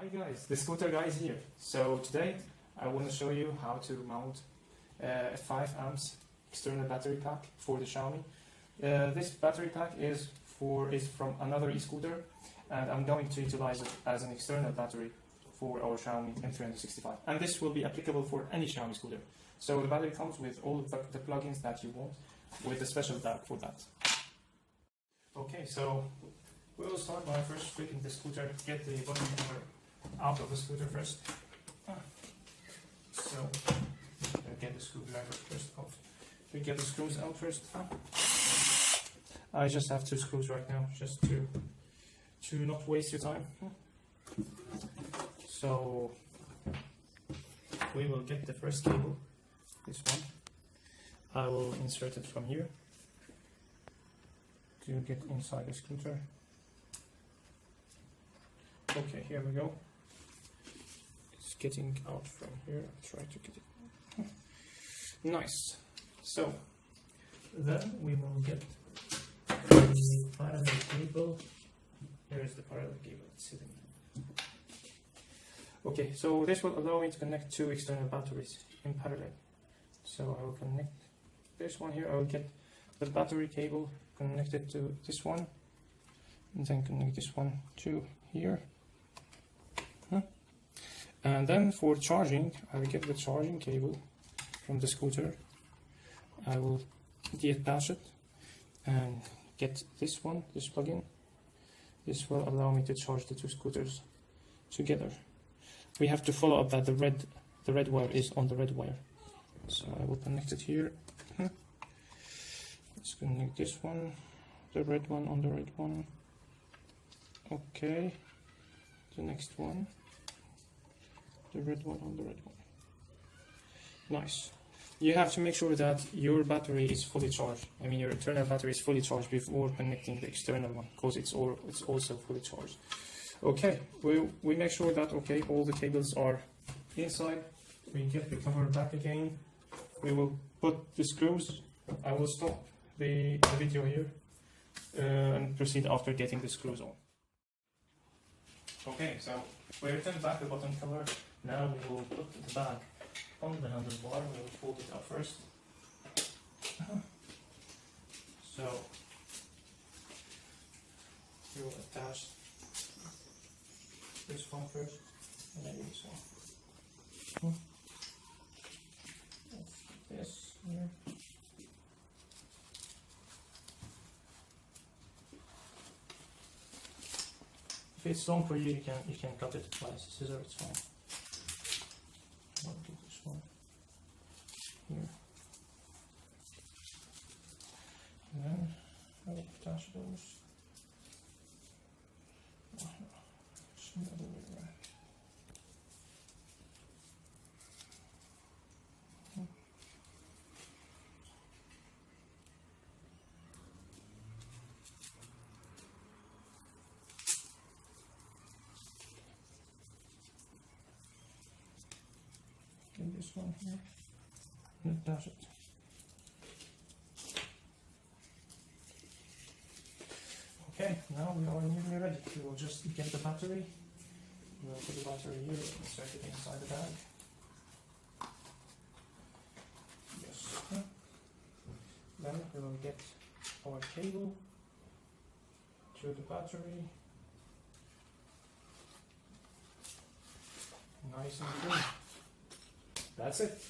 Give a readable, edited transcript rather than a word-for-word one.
Hi guys, the scooter guy is here. So today I want to show you how to mount a 5 amps external battery pack for the Xiaomi. This battery pack is from another e-scooter, and I'm going to utilize it as an external battery for our Xiaomi M365. And this will be applicable for any Xiaomi scooter. So the battery comes with all of the plugins that you want, with a special tag for that. Okay, so we'll start by first flipping the scooter, get the bottom cover out of the scooter first. So get the screwdriver first out. We get the screws out first. I just have 2 screws right now, just to not waste your time. So we will get the first cable, this one. I will insert it from here to get inside the scooter. Okay, here we go. It's getting out from here. I'll try to get it. Nice. So then we will get the parallel cable. Here is the parallel cable. It's sitting. Okay, so this will allow me to connect 2 external batteries in parallel. So I will connect this one here. I will get the battery cable connected to this one, and then connect this one to here. And then for charging, I will get the charging cable from the scooter. I will detach it and get this one, this plug-in. This will allow me to charge the 2 scooters together. We have to follow up that the red wire is on the red wire. So I will connect it here. Let's connect this one, the red one on the red one. Okay, the next one, the red one on the red one. Nice. You have to make sure that your battery is fully charged. I mean, your internal battery is fully charged before connecting the external one, because it's also fully charged. Okay, we make sure that all the cables are inside. We get the cover back again. We will put the screws. I will stop the video here and proceed after getting the screws on. Okay, so we return back the bottom cover. Now we will put the bag on the handlebar. We will fold it up first. So we will attach this one first, and then this one. This here. If it's long for you, you can cut it by scissor. It's fine. I'll do this one here, and then I will attach those. It's the other way around. This one here, and attach it. Okay, now we are nearly ready. We will just get the battery. We will put the battery here, insert it inside the bag. Yes. Then we will get our cable to the battery. Nice and clean. That's it.